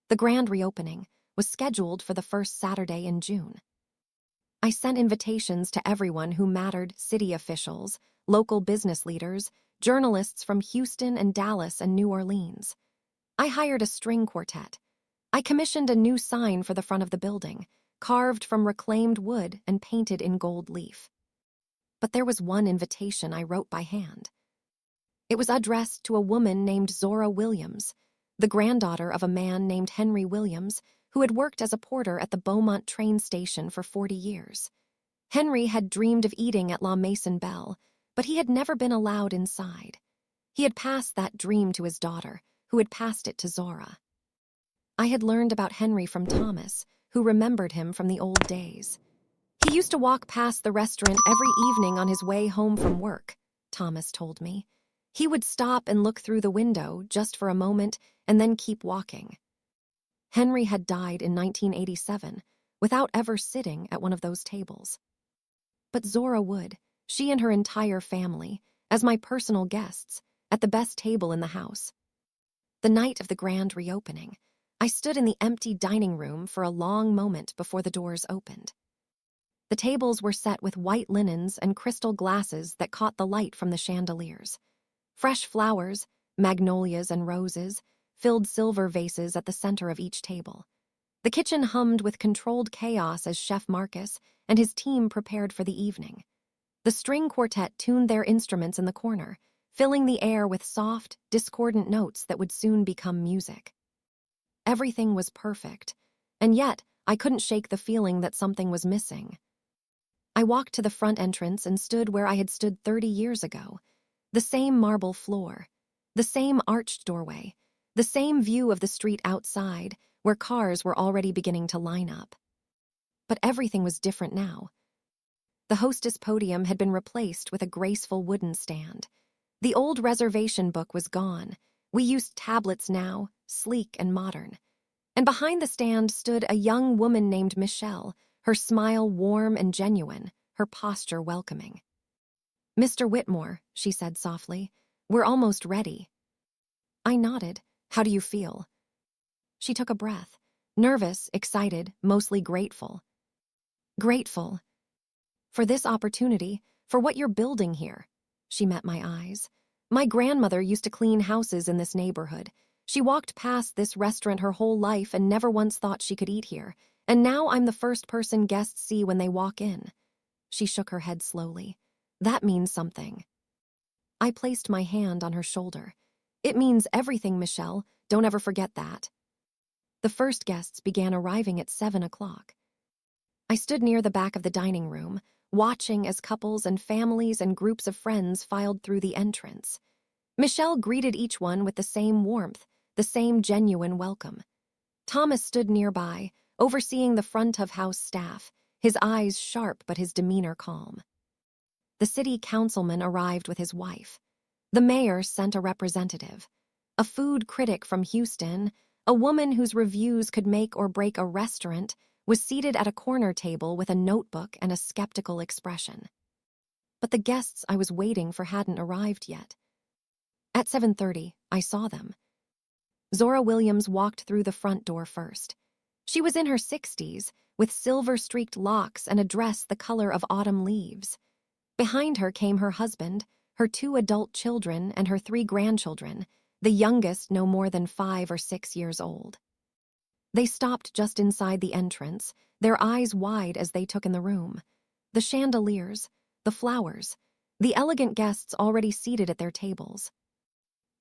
The grand reopening was scheduled for the first Saturday in June. I sent invitations to everyone who mattered: city officials, local business leaders, journalists from Houston and Dallas and New Orleans. I hired a string quartet. I commissioned a new sign for the front of the building, carved from reclaimed wood and painted in gold leaf. But there was one invitation I wrote by hand. It was addressed to a woman named Zora Williams, the granddaughter of a man named Henry Williams, who had worked as a porter at the Beaumont train station for 40 years. Henry had dreamed of eating at La Maison Belle, but he had never been allowed inside. He had passed that dream to his daughter, who had passed it to Zora. I had learned about Henry from Thomas, who remembered him from the old days. "He used to walk past the restaurant every evening on his way home from work," Thomas told me. "He would stop and look through the window just for a moment and then keep walking." Henry had died in 1987 without ever sitting at one of those tables. But Zora would, she and her entire family, as my personal guests, at the best table in the house. The night of the grand reopening, I stood in the empty dining room for a long moment before the doors opened. The tables were set with white linens and crystal glasses that caught the light from the chandeliers. Fresh flowers, magnolias and roses, filled silver vases at the center of each table. The kitchen hummed with controlled chaos as Chef Marcus and his team prepared for the evening. The string quartet tuned their instruments in the corner, filling the air with soft, discordant notes that would soon become music. Everything was perfect, and yet I couldn't shake the feeling that something was missing. I walked to the front entrance and stood where I had stood 30 years ago. The same marble floor, the same arched doorway, the same view of the street outside, where cars were already beginning to line up. But everything was different now. The hostess podium had been replaced with a graceful wooden stand. The old reservation book was gone. We used tablets now, sleek and modern. And behind the stand stood a young woman named Michelle, her smile warm and genuine, her posture welcoming. "Mr. Whitmore," she said softly, "we're almost ready." I nodded. "How do you feel?" She took a breath. Nervous, excited, mostly grateful. "Grateful. For this opportunity, for what you're building here." She met my eyes. "My grandmother used to clean houses in this neighborhood. She walked past this restaurant her whole life and never once thought she could eat here. And now I'm the first person guests see when they walk in." She shook her head slowly. "That means something." I placed my hand on her shoulder. "It means everything, Michelle. Don't ever forget that." The first guests began arriving at 7 o'clock. I stood near the back of the dining room, watching as couples and families and groups of friends filed through the entrance. Michelle greeted each one with the same warmth, the same genuine welcome. Thomas stood nearby, overseeing the front-of-house staff, his eyes sharp but his demeanor calm. The city councilman arrived with his wife. The mayor sent a representative. A food critic from Houston, a woman whose reviews could make or break a restaurant, was seated at a corner table with a notebook and a skeptical expression. But the guests I was waiting for hadn't arrived yet. At 7:30, I saw them. Zora Williams walked through the front door first. She was in her 60s, with silver-streaked locks and a dress the color of autumn leaves. Behind her came her husband, her 2 adult children, and her 3 grandchildren, the youngest no more than 5 or 6 years old. They stopped just inside the entrance, their eyes wide as they took in the room. The chandeliers, the flowers, the elegant guests already seated at their tables.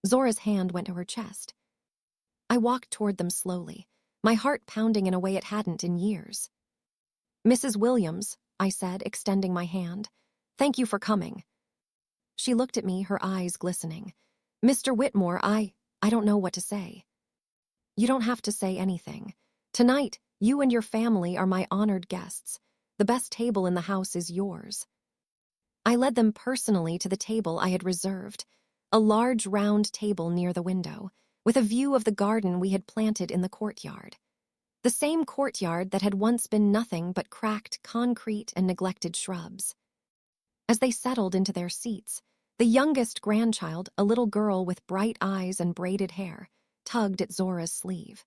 Zora's hand went to her chest. I walked toward them slowly, my heart pounding in a way it hadn't in years. "Mrs. Williams," I said, extending my hand, "thank you for coming." She looked at me, her eyes glistening. "Mr. Whitmore, I don't know what to say." "You don't have to say anything. Tonight, you and your family are my honored guests. The best table in the house is yours." I led them personally to the table I had reserved, a large round table near the window, with a view of the garden we had planted in the courtyard. The same courtyard that had once been nothing but cracked concrete and neglected shrubs. As they settled into their seats, the youngest grandchild, a little girl with bright eyes and braided hair, tugged at Zora's sleeve.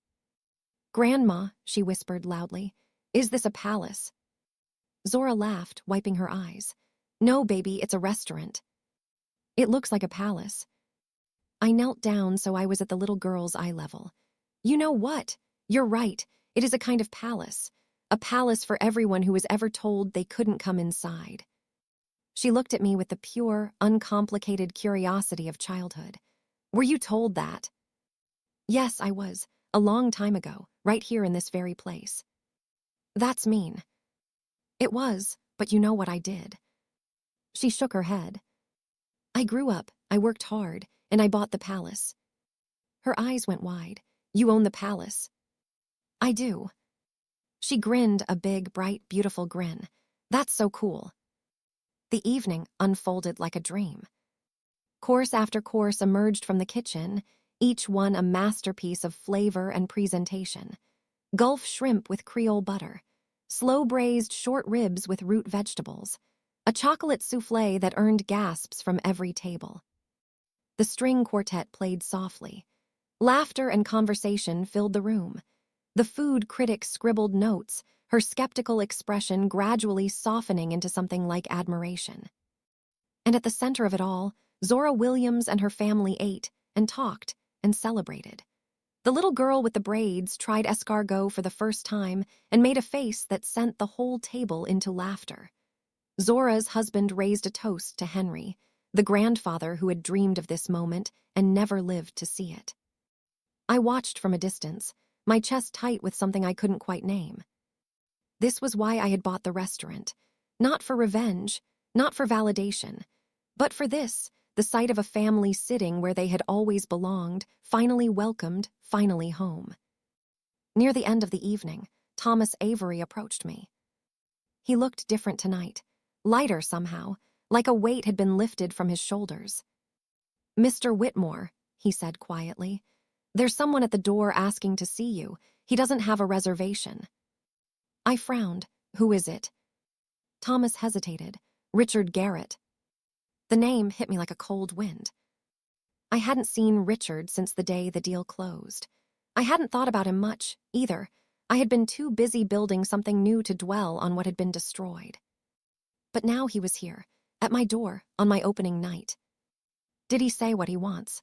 "Grandma," she whispered loudly, "is this a palace?" Zora laughed, wiping her eyes. "No, baby, it's a restaurant." "It looks like a palace." I knelt down so I was at the little girl's eye level. "You know what? You're right. It is a kind of palace. A palace for everyone who was ever told they couldn't come inside." She looked at me with the pure, uncomplicated curiosity of childhood. "Were you told that?" "Yes, I was. A long time ago, right here in this very place." "That's mean." "It was, but you know what I did." She shook her head. "I grew up, I worked hard, and I bought the palace." Her eyes went wide. "You own the palace." "I do." She grinned a big, bright, beautiful grin. "That's so cool." The evening unfolded like a dream. Course after course emerged from the kitchen, each one a masterpiece of flavor and presentation. Gulf shrimp with Creole butter, slow-braised short ribs with root vegetables, a chocolate souffle that earned gasps from every table. The string quartet played softly. Laughter and conversation filled the room. The food critic scribbled notes, her skeptical expression gradually softening into something like admiration. And at the center of it all, Zora Williams and her family ate and talked and celebrated. The little girl with the braids tried escargot for the first time and made a face that sent the whole table into laughter. Zora's husband raised a toast to Henry, the grandfather who had dreamed of this moment and never lived to see it. I watched from a distance, my chest tight with something I couldn't quite name. This was why I had bought the restaurant. Not for revenge, not for validation, but for this, the sight of a family sitting where they had always belonged, finally welcomed, finally home. Near the end of the evening, Thomas Avery approached me. He looked different tonight, lighter somehow, like a weight had been lifted from his shoulders. "Mr. Whitmore," he said quietly, "there's someone at the door asking to see you. He doesn't have a reservation." I frowned. "Who is it?" Thomas hesitated. "Richard Garrett." The name hit me like a cold wind. I hadn't seen Richard since the day the deal closed. I hadn't thought about him much, either. I had been too busy building something new to dwell on what had been destroyed. But now he was here, at my door, on my opening night. "Did he say what he wants?"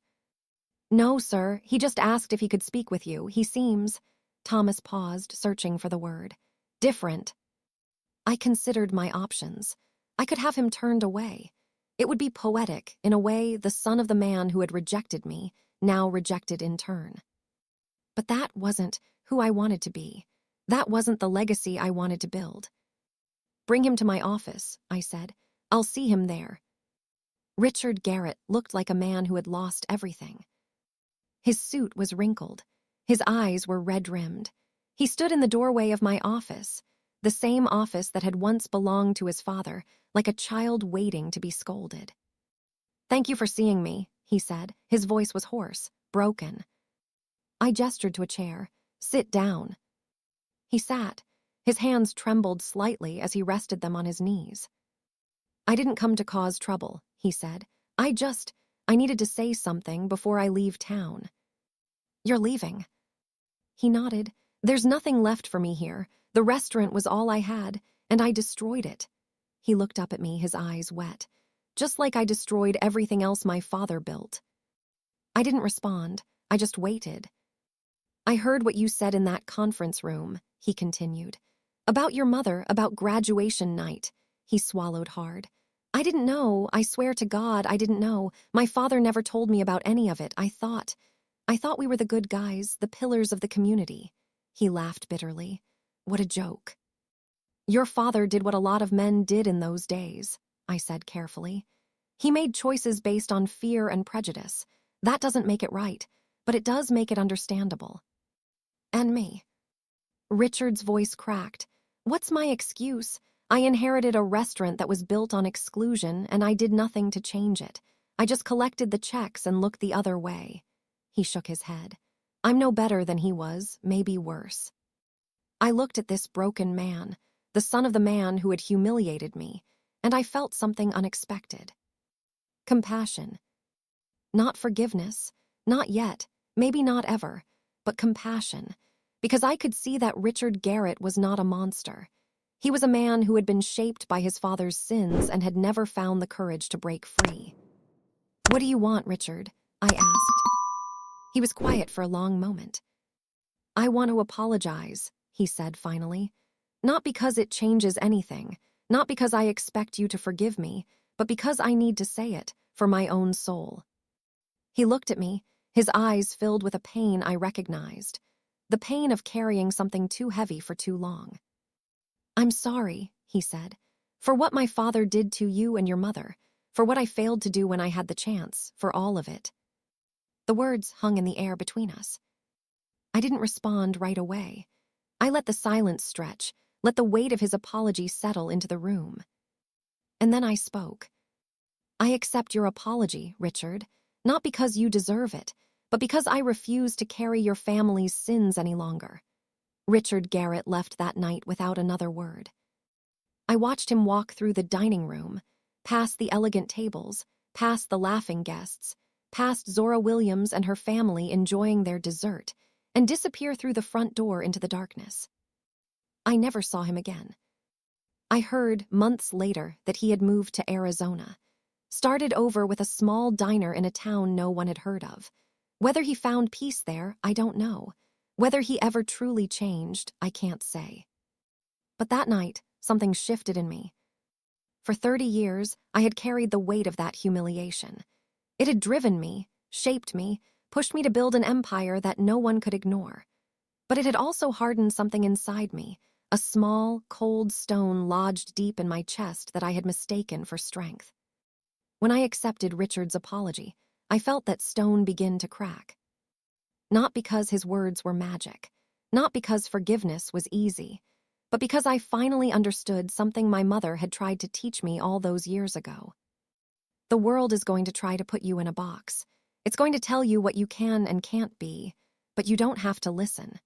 "No, sir. He just asked if he could speak with you. He seems—" Thomas paused, searching for the word. "Different." I considered my options. I could have him turned away. It would be poetic, in a way, the son of the man who had rejected me, now rejected in turn. But that wasn't who I wanted to be. That wasn't the legacy I wanted to build. "Bring him to my office," I said. "I'll see him there." Richard Garrett looked like a man who had lost everything. His suit was wrinkled. His eyes were red-rimmed. He stood in the doorway of my office, the same office that had once belonged to his father, like a child waiting to be scolded. "Thank you for seeing me," he said. His voice was hoarse, broken. I gestured to a chair. "Sit down." He sat. His hands trembled slightly as he rested them on his knees. "I didn't come to cause trouble," he said. I needed to say something before I leave town." "You're leaving?" He nodded. "There's nothing left for me here. The restaurant was all I had, and I destroyed it." He looked up at me, his eyes wet. "Just like I destroyed everything else my father built." I didn't respond. I just waited. "I heard what you said in that conference room," he continued. "About your mother, about graduation night." He swallowed hard. "I didn't know, I swear to God I didn't know. My father never told me about any of it. I thought we were the good guys, the pillars of the community." He laughed bitterly. "What a joke." "Your father did what a lot of men did in those days," I said carefully. "He made choices based on fear and prejudice. That doesn't make it right, but it does make it understandable." "And me?" Richard's voice cracked. "What's my excuse? I inherited a restaurant that was built on exclusion, and I did nothing to change it. I just collected the checks and looked the other way." He shook his head. "I'm no better than he was, maybe worse." I looked at this broken man, the son of the man who had humiliated me, and I felt something unexpected. Compassion. Not forgiveness, not yet, maybe not ever, but compassion, because I could see that Richard Garrett was not a monster. He was a man who had been shaped by his father's sins and had never found the courage to break free. "What do you want, Richard?" I asked. He was quiet for a long moment. "I want to apologize," he said finally. "Not because it changes anything, not because I expect you to forgive me, but because I need to say it, for my own soul." He looked at me, his eyes filled with a pain I recognized, the pain of carrying something too heavy for too long. "I'm sorry," he said, "for what my father did to you and your mother, for what I failed to do when I had the chance, for all of it." The words hung in the air between us. I didn't respond right away. I let the silence stretch, let the weight of his apology settle into the room. And then I spoke. "I accept your apology, Richard, not because you deserve it, but because I refuse to carry your family's sins any longer." Richard Garrett left that night without another word. I watched him walk through the dining room, past the elegant tables, past the laughing guests, past Zora Williams and her family enjoying their dessert, and disappear through the front door into the darkness. I never saw him again. I heard, months later, that he had moved to Arizona, started over with a small diner in a town no one had heard of. Whether he found peace there, I don't know. Whether he ever truly changed, I can't say. But that night, something shifted in me. For 30 years, I had carried the weight of that humiliation. It had driven me, shaped me, pushed me to build an empire that no one could ignore. But it had also hardened something inside me, a small, cold stone lodged deep in my chest that I had mistaken for strength. When I accepted Richard's apology, I felt that stone begin to crack. Not because his words were magic, not because forgiveness was easy, but because I finally understood something my mother had tried to teach me all those years ago. The world is going to try to put you in a box. It's going to tell you what you can and can't be, but you don't have to listen.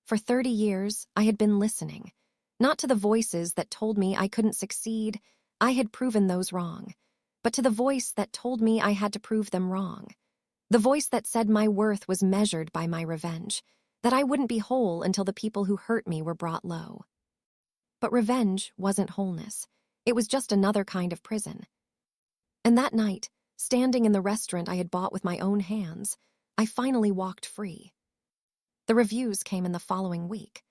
For 30 years, I had been listening, not to the voices that told me I couldn't succeed, I had proven those wrong, but to the voice that told me I had to prove them wrong. The voice that said my worth was measured by my revenge, that I wouldn't be whole until the people who hurt me were brought low. But revenge wasn't wholeness. It was just another kind of prison. And that night, standing in the restaurant I had bought with my own hands, I finally walked free. The reviews came in the following week.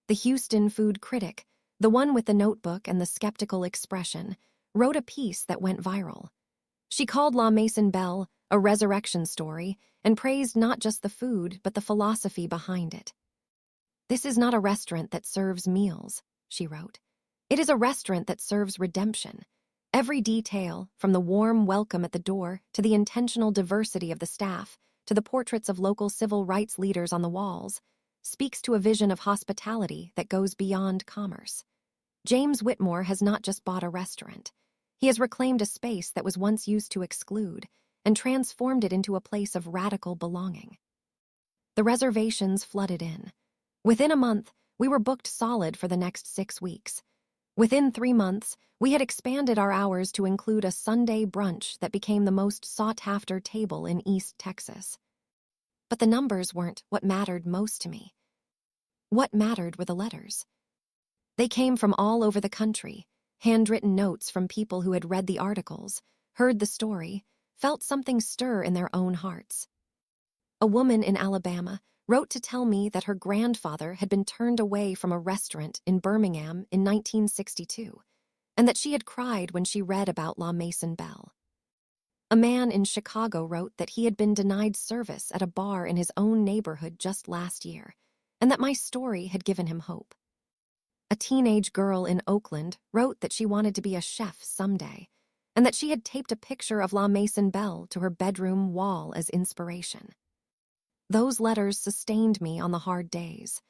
The Houston food critic, the one with the notebook and the skeptical expression, wrote a piece that went viral. She called La Maison Belle a resurrection story and praised not just the food but the philosophy behind it. "This is not a restaurant that serves meals," she wrote. "It is a restaurant that serves redemption. Every detail, from the warm welcome at the door to the intentional diversity of the staff to the portraits of local civil rights leaders on the walls, speaks to a vision of hospitality that goes beyond commerce. James Whitmore has not just bought a restaurant. He has reclaimed a space that was once used to exclude and transformed it into a place of radical belonging." The reservations flooded in. Within a month, we were booked solid for the next 6 weeks. Within 3 months, we had expanded our hours to include a Sunday brunch that became the most sought-after table in East Texas. But the numbers weren't what mattered most to me. What mattered were the letters. They came from all over the country, handwritten notes from people who had read the articles, heard the story, felt something stir in their own hearts. A woman in Alabama wrote to tell me that her grandfather had been turned away from a restaurant in Birmingham in 1962, and that she had cried when she read about La Maison Belle. A man in Chicago wrote that he had been denied service at a bar in his own neighborhood just last year, and that my story had given him hope. A teenage girl in Oakland wrote that she wanted to be a chef someday, and that she had taped a picture of La Maison Belle to her bedroom wall as inspiration. Those letters sustained me on the hard days.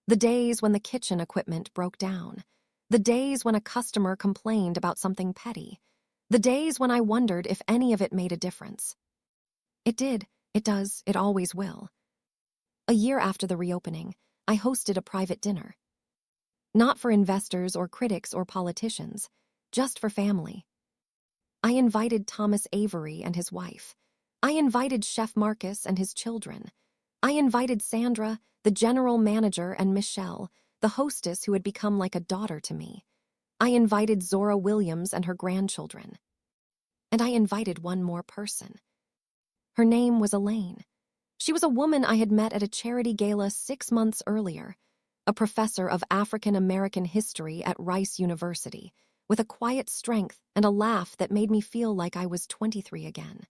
The days when the kitchen equipment broke down. The days when a customer complained about something petty. The days when I wondered if any of it made a difference. It did, it does, it always will. A year after the reopening, I hosted a private dinner. Not for investors or critics or politicians, just for family. I invited Thomas Avery and his wife. I invited Chef Marcus and his children. I invited Sandra, the general manager, and Michelle, the hostess who had become like a daughter to me. I invited Zora Williams and her grandchildren. And I invited one more person. Her name was Elaine. She was a woman I had met at a charity gala 6 months earlier, a professor of African American history at Rice University, with a quiet strength and a laugh that made me feel like I was 23 again.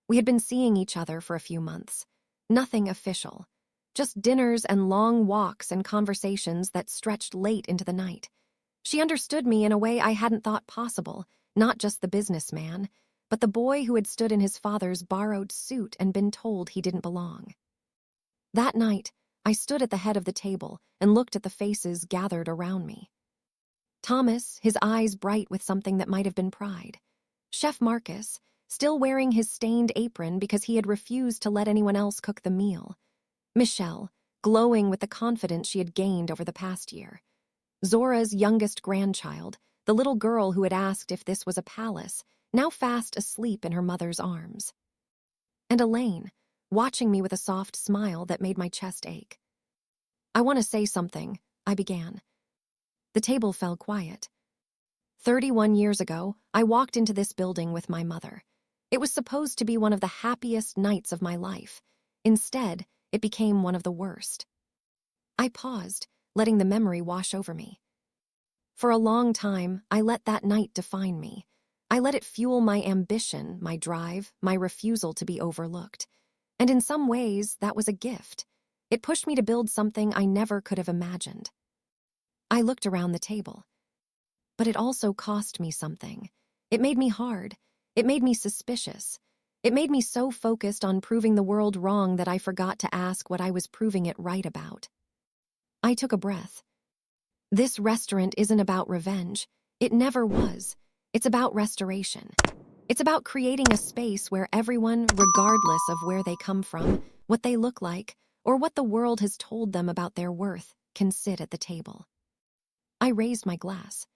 We had been seeing each other for a few months. Nothing official. Just dinners and long walks and conversations that stretched late into the night. She understood me in a way I hadn't thought possible, not just the businessman, but the boy who had stood in his father's borrowed suit and been told he didn't belong. That night, I stood at the head of the table and looked at the faces gathered around me. Thomas, his eyes bright with something that might have been pride. Chef Marcus, still wearing his stained apron because he had refused to let anyone else cook the meal. Michelle, glowing with the confidence she had gained over the past year. Zora's youngest grandchild, the little girl who had asked if this was a palace, now fast asleep in her mother's arms. And Elaine, watching me with a soft smile that made my chest ache. "I want to say something," I began. The table fell quiet. 31 years ago, I walked into this building with my mother. It was supposed to be one of the happiest nights of my life. Instead, it became one of the worst. I paused, letting the memory wash over me. For a long time, I let that night define me. I let it fuel my ambition, my drive, my refusal to be overlooked. And in some ways, that was a gift. It pushed me to build something I never could have imagined. I looked around the table. But it also cost me something. It made me hard. It made me suspicious. It made me so focused on proving the world wrong that I forgot to ask what I was proving it right about. I took a breath. This restaurant isn't about revenge. It never was. It's about restoration. It's about creating a space where everyone, regardless of where they come from, what they look like, or what the world has told them about their worth, can sit at the table. I raised my glass.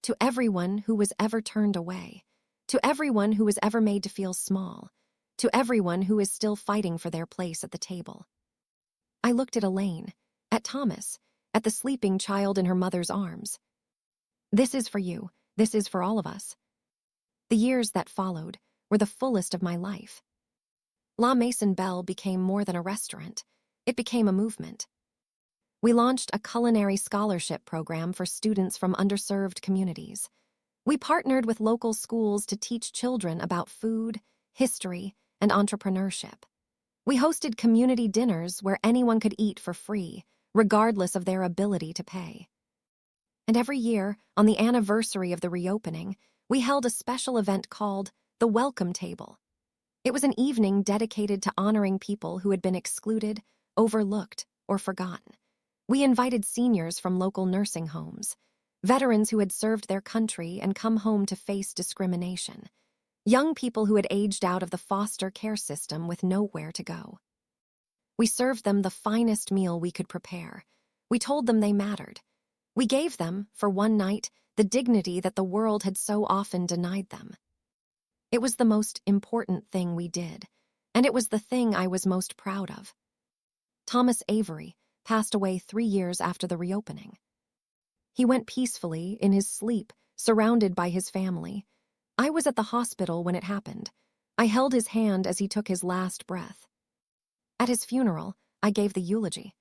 To everyone who was ever turned away, to everyone who was ever made to feel small, to everyone who is still fighting for their place at the table. I looked at Elaine, at Thomas, at the sleeping child in her mother's arms. This is for you. This is for all of us. The years that followed were the fullest of my life. La Maison Belle became more than a restaurant. It became a movement. We launched a culinary scholarship program for students from underserved communities. We partnered with local schools to teach children about food, history, and entrepreneurship. We hosted community dinners where anyone could eat for free, regardless of their ability to pay. And every year, on the anniversary of the reopening, we held a special event called the Welcome Table. It was an evening dedicated to honoring people who had been excluded, overlooked, or forgotten. We invited seniors from local nursing homes, veterans who had served their country and come home to face discrimination, young people who had aged out of the foster care system with nowhere to go. We served them the finest meal we could prepare. We told them they mattered. We gave them, for one night, the dignity that the world had so often denied them. It was the most important thing we did, and it was the thing I was most proud of. Thomas Avery passed away 3 years after the reopening. He went peacefully, in his sleep, surrounded by his family. I was at the hospital when it happened. I held his hand as he took his last breath. At his funeral, I gave the eulogy.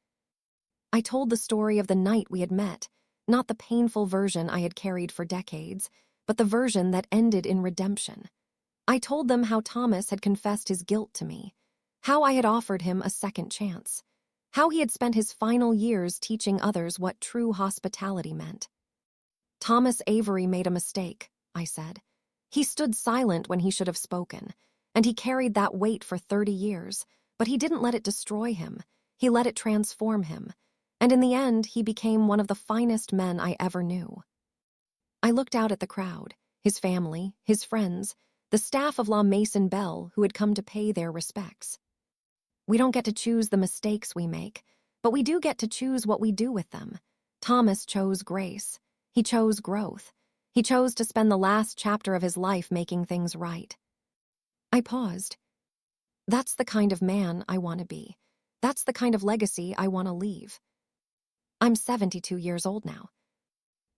I told the story of the night we had met, not the painful version I had carried for decades, but the version that ended in redemption. I told them how Thomas had confessed his guilt to me, how I had offered him a second chance, how he had spent his final years teaching others what true hospitality meant. Thomas Avery made a mistake, I said. He stood silent when he should have spoken, and he carried that weight for 30 years, but he didn't let it destroy him. He let it transform him, and in the end, he became one of the finest men I ever knew. I looked out at the crowd, his family, his friends, the staff of La Maison Belle who had come to pay their respects. We don't get to choose the mistakes we make, but we do get to choose what we do with them. Thomas chose grace. He chose growth. He chose to spend the last chapter of his life making things right. I paused. That's the kind of man I want to be. That's the kind of legacy I want to leave. I'm 72 years old now.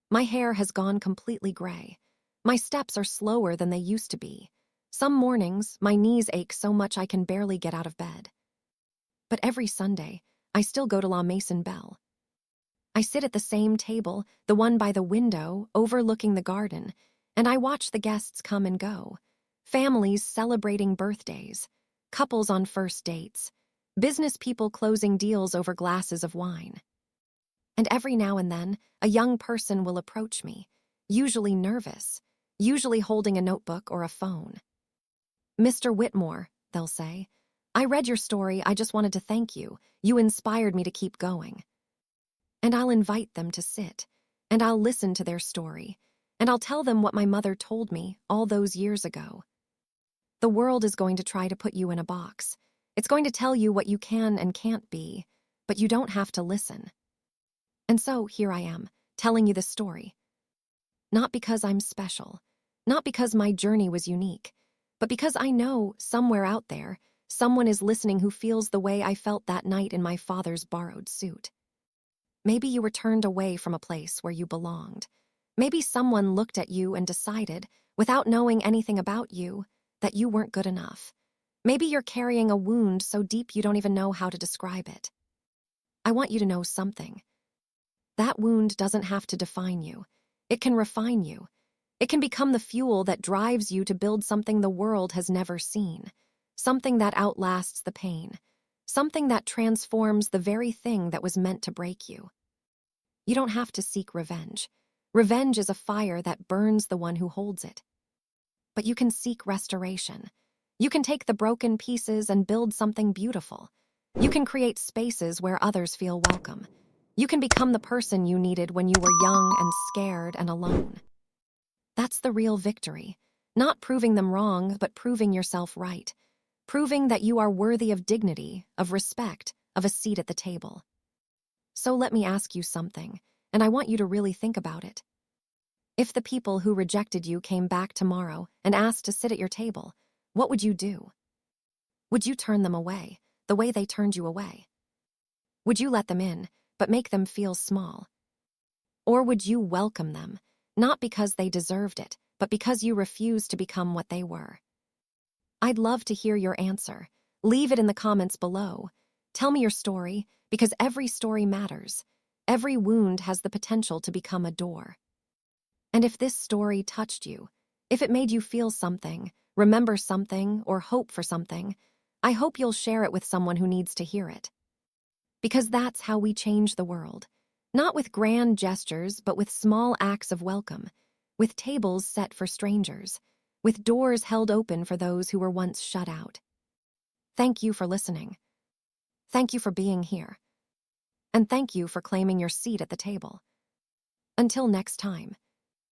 My hair has gone completely gray. My steps are slower than they used to be. Some mornings, my knees ache so much I can barely get out of bed. But every Sunday, I still go to La Maison Belle. I sit at the same table, the one by the window, overlooking the garden, and I watch the guests come and go. Families celebrating birthdays, couples on first dates, business people closing deals over glasses of wine. And every now and then, a young person will approach me, usually nervous, usually holding a notebook or a phone. "Mr. Whitmore," they'll say, "I read your story, I just wanted to thank you. You inspired me to keep going." And I'll invite them to sit, and I'll listen to their story, and I'll tell them what my mother told me all those years ago. The world is going to try to put you in a box. It's going to tell you what you can and can't be, but you don't have to listen. And so here I am, telling you this story. Not because I'm special, not because my journey was unique, but because I know somewhere out there, someone is listening who feels the way I felt that night in my father's borrowed suit. Maybe you were turned away from a place where you belonged. Maybe someone looked at you and decided, without knowing anything about you, that you weren't good enough. Maybe you're carrying a wound so deep you don't even know how to describe it. I want you to know something. That wound doesn't have to define you. It can refine you. It can become the fuel that drives you to build something the world has never seen, something that outlasts the pain, something that transforms the very thing that was meant to break you. You don't have to seek revenge. Revenge is a fire that burns the one who holds it. But you can seek restoration. You can take the broken pieces and build something beautiful. You can create spaces where others feel welcome. You can become the person you needed when you were young and scared and alone. That's the real victory. Not proving them wrong, but proving yourself right. Proving that you are worthy of dignity, of respect, of a seat at the table. So let me ask you something, and I want you to really think about it. If the people who rejected you came back tomorrow and asked to sit at your table, what would you do? Would you turn them away, the way they turned you away? Would you let them in, but make them feel small? Or would you welcome them, not because they deserved it, but because you refused to become what they were? I'd love to hear your answer. Leave it in the comments below. Tell me your story, because every story matters. Every wound has the potential to become a door. And if this story touched you, if it made you feel something, remember something, or hope for something, I hope you'll share it with someone who needs to hear it. Because that's how we change the world. Not with grand gestures, but with small acts of welcome, with tables set for strangers, with doors held open for those who were once shut out. Thank you for listening. Thank you for being here. And thank you for claiming your seat at the table. Until next time.